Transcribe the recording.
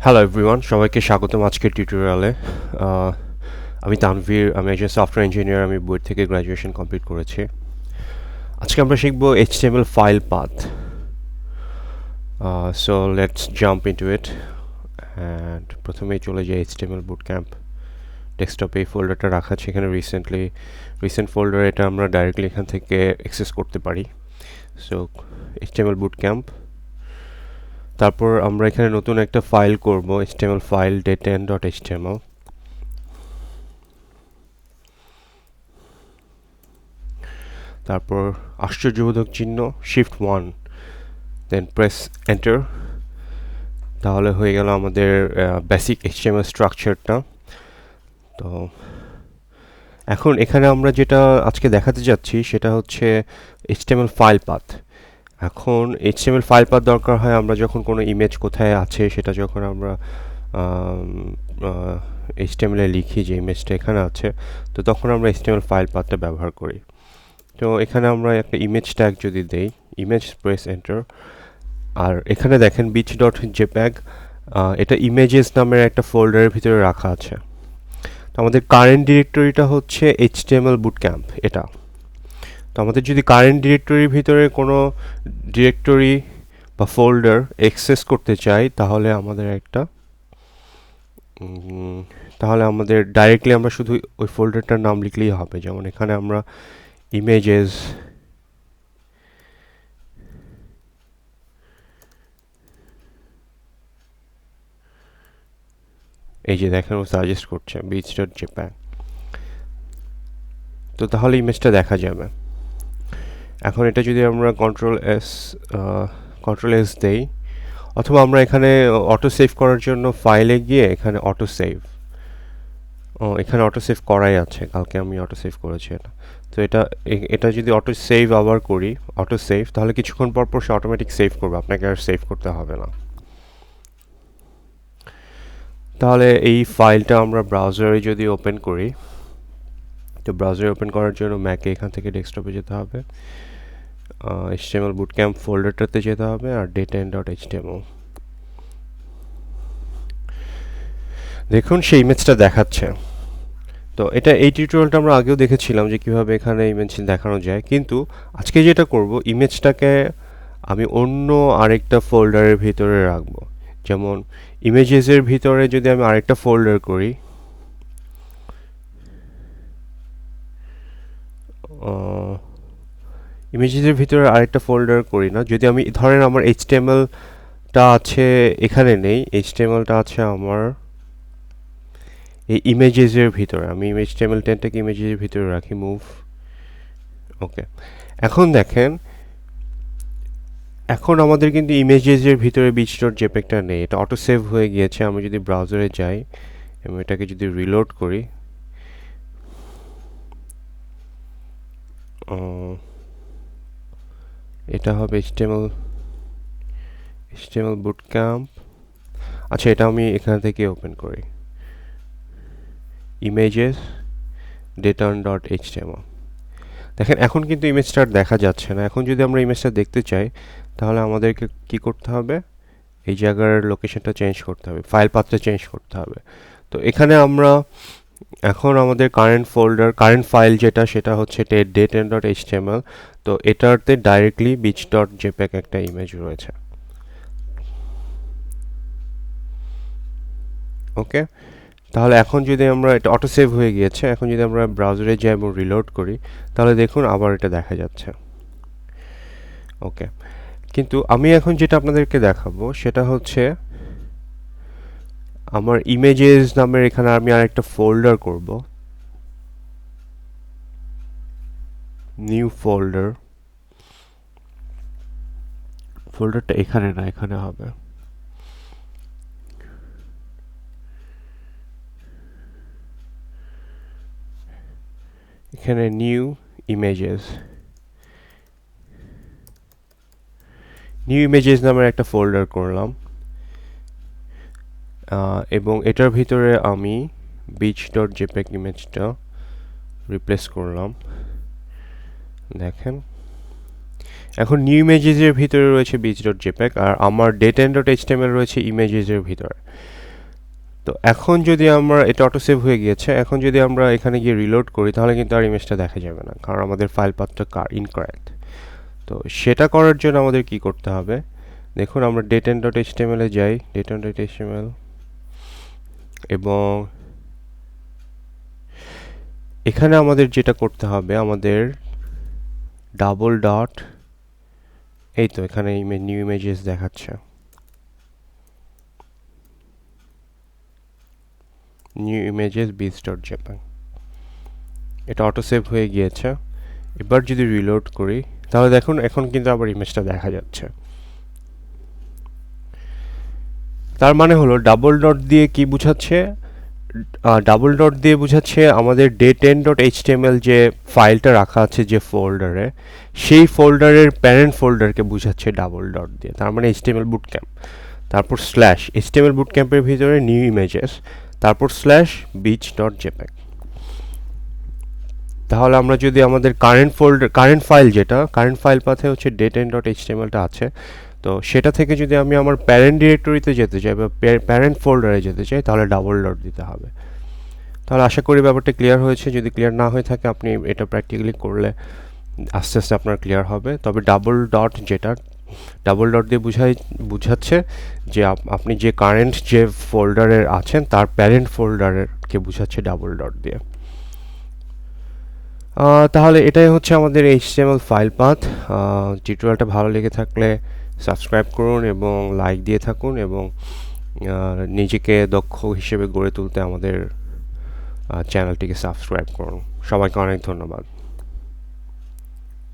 Hello everyone, সবাইকে স্বাগতম আজকের টিউটোরিয়ালে। আমি তানভীর, আমি একজন সফটওয়্যার ইঞ্জিনিয়ার। আমি বুয়েট থেকে গ্র্যাজুয়েশন কমপ্লিট করেছি। আজকে আমরা শিখব HTML file path. So let's jump into it. And প্রথমেই চলে যাই এইচটিএমএল বুট ক্যাম্প ডেস্কটপে। এই ফোল্ডারটা রাখা আছে এখানে, রিসেন্ট ফোল্ডার। এটা আমরা ডাইরেক্টলি এখান থেকে অ্যাক্সেস করতে পারি। সো এইচটিএমএল বুট ক্যাম্প, তারপর আমরা এখানে নতুন একটা ফাইল করব, এইচটিএমএল ফাইল day10.html। তারপর আশ্চর্যবোধক চিহ্ন, shift 1, দেন প্রেস এন্টার। তাহলে হয়ে গেল আমাদের বেসিক এইচটিএমএল স্ট্রাকচারটা। তো এখন এখানে আমরা যেটা আজকে দেখাতে যাচ্ছি সেটা হচ্ছে এইচটিএমএল ফাইল পাথ। এখন এইচটিএমএল ফাইল পাথ দরকার হয় আমরা যখন কোনো ইমেজ কোথায় আছে সেটা যখন আমরা এইচটিএমএল লিখি যে ইমেজটা এখানে আছে, তো তখন আমরা এইচটিএমএল ফাইল পাথটা ব্যবহার করি। তো এখানে আমরা একটা ইমেজ ট্যাগ যদি দেই, ইমেজ, প্রেস এন্টার। আর এখানে দেখেন beach.jpg, এটা ইমেজেস নামের একটা ফোল্ডারের ভিতরে রাখা আছে। তো আমাদের কারেন্ট ডিরেক্টরিটা হচ্ছে এইচটিএমএল বুটক্যাম্প এটা। তো আমাদের যদি কারেন্ট ডিরেক্টরির ভিতরে কোনো ডিরেক্টরি বা ফোল্ডার অ্যাক্সেস করতে চাই তাহলে আমাদের ডাইরেক্টলি আমরা শুধু ওই ফোল্ডারটার নাম লিখলেই হবে। যেমন এখানে আমরা ইমেজেস, এই যে দেখেন ও সাজেস্ট করছে beach.jpg। তো তাহলে ইমেজটা দেখা যাবে। এখন এটা যদি আমরা কন্ট্রোল এস দেই, অথবা আমরা এখানে অটো সেভ করার জন্য ফাইলে গিয়ে এখানে এখানে অটো সেভ করাই আছে, কালকে আমি অটো সেভ করেছি এটা। তো এটা যদি অটো সেভ আবার করি, অটো সেভ, তাহলে কিছুক্ষণ পর পর সে অটোমেটিক সেভ করবে, আপনাকে আর সেভ করতে হবে না। তাহলে এই ফাইলটা আমরা ব্রাউজারে যদি ওপেন করি, তো ব্রাউজারে ওপেন করার জন্য ম্যাকে এখান থেকে ডেস্কটপে যেতে হবে, এইচটিএমএল বুটক্যাম্প ফোল্ডারটাতে যেতে হবে, আর day10.html। দেখুন সেই ইমেজটা দেখাচ্ছে। তো এই টিউটোরিয়ালটা আমরা আগেও দেখেছিলাম যে কিভাবে এখানে ইমেজ দেখানো যায়, কিন্তু আজকে যেটা করব, ইমেজটাকে আমি অন্য আরেকটা ফোল্ডারের ভিতরে রাখবো। যেমন ইমেজেসের ভিতরে যদি আমি আরেকটা ফোল্ডার করি, ইমেজেসের ভিতরে আরেকটা ফোল্ডার করি না, যদি আমি ধরেন আমার এইচটিএমএলটা আছে এখানে নেই, এইচটিএমএলটা আছে আমার এই ইমেজেসের ভিতরে, আমি এইচটিএমএল10টাকে ইমেজেসের ভিতরে রাখি, মুভ। ওকে, এখন দেখেন, এখন আমাদের কিন্তু ইমেজেসের ভিতরে beach.jpgটা নেই, এটা অটো সেভ হয়ে গিয়েছে। আমি যদি ব্রাউজারে যাই এবং এটাকে যদি রিলোড করি, এটা হবে এইচটিএমএল বুটক্যাম্প। আচ্ছা, এটা আমি এখান থেকে ওপেন করি, ইমেজেস day10.html। দেখেন এখন কিন্তু ইমেজটা দেখা যাচ্ছে না। এখন যদি আমরা ইমেজটা দেখতে চাই তাহলে আমাদেরকে কি করতে হবে, এই জায়গার লোকেশনটা চেঞ্জ করতে হবে, ফাইল পাথটা চেঞ্জ করতে হবে। তো এখানে আমরা এখন আমাদের কারেন্ট ফাইল যেটা, সেটা হচ্ছে day10.html। তো এটাতে ডাইরেক্টলি beach.jpg একটা ইমেজ রয়েছে। ওকে, তাহলে এখন যদি আমরা, এটা অটো সেভ হয়ে গিয়েছে, এখন যদি আমরা ব্রাউজারে যাই এবং রিলোড করি, তাহলে দেখুন আবার এটা দেখা যাচ্ছে। ওকে, কিন্তু আমি এখন যেটা আপনাদেরকে দেখাবো সেটা হচ্ছে আমার ইমেজেস নামের এখানে আমি আরেকটা ফোল্ডার করব, নিউ ফোল্ডারটা এখানে না, এখানে হবে। এখানে নিউ ইমেজেস নামের একটা ফোল্ডার করলাম, এবং এটার ভিতরে আমি beach.jpg ইমেজটা রিপ্লেস করলাম। দেখেন এখন নিউ ইমেজেসের ভিতরে রয়েছে beach.jpg আর আমার data.html রয়েছে ইমেজেসের ভিতরে। তো এখন যদি আমরা এটা অটো সেভ হয়ে গিয়েছে, এখন যদি আমরা এখানে গিয়ে রিলোড করি তাহলে কিন্তু আর ইমেজটা দেখা যাবে না, কারণ আমাদের ফাইল পাথটা ইনকারেক্ট। তো সেটা করার জন্য আমাদের কি করতে হবে, দেখুন আমরা data.html এ যাই, data.html, এবং এখানে আমাদের যেটা করতে হবে, আমাদের ডাবল ডট, এই তো এখানে নিউ ইমেজেস দেখাচ্ছে, নিউ ইমেজেস beach.jpg, এটা অটো সেভ হয়ে গিয়েছে। এবার যদি রিলোড করি তাহলে দেখুন এখন কিন্তু আবার ইমেজটা দেখা যাচ্ছে। তার মানে হলো ডাবল ডট দিয়ে কি বোঝাচ্ছে, ডাবল ডট দিয়ে বোঝাচ্ছে আমাদের day10.html যে ফাইলটা রাখা আছে যে ফোল্ডারে, সেই ফোল্ডারের প্যারেন্ট ফোল্ডারকে বোঝাচ্ছে ডাবল ডট দিয়ে, তার মানে html bootcamp, তারপর স্ল্যাশ html bootcampের ভিতরে নিউ ইমেজেস, তারপর স্ল্যাশ beach.jpg। তাহলে আমরা যদি আমাদের কারেন্ট ফাইল, যেটা কারেন্ট ফাইল পাথে হচ্ছে day10.htmlটা আছে, তো সেটা থেকে যদি আমি আমার প্যারেন্ট ডিরেক্টরিতে যেতে চাই বা প্যারেন্ট ফোল্ডারে যেতে চাই তাহলে ডাবল ডট দিতে হবে। তাহলে আশা করি ব্যাপারটা ক্লিয়ার হয়েছে। যদি ক্লিয়ার না হয়ে থাকে আপনি এটা প্র্যাকটিক্যালি করলে আস্তে আস্তে আপনার ক্লিয়ার হবে। তবে ডাবল ডট যেটা, ডাবল ডট দিয়ে বুঝাচ্ছে যে আপনি যে কারেন্ট যে ফোল্ডারে আছেন তার প্যারেন্ট ফোল্ডারকে বুঝাচ্ছে ডাবল ডট দিয়ে। তাহলে এটাই হচ্ছে আমাদের HTML ফাইল পাথ। টিউটোরিয়ালটা ভালো লেগে থাকলে সাবস্ক্রাইব করুন এবং লাইক দিয়ে থাকুন, এবং নিজেকে দক্ষ হিসেবে গড়ে তুলতে আমাদের চ্যানেলটিকে সাবস্ক্রাইব করুন। সবাইকে অনেক ধন্যবাদ।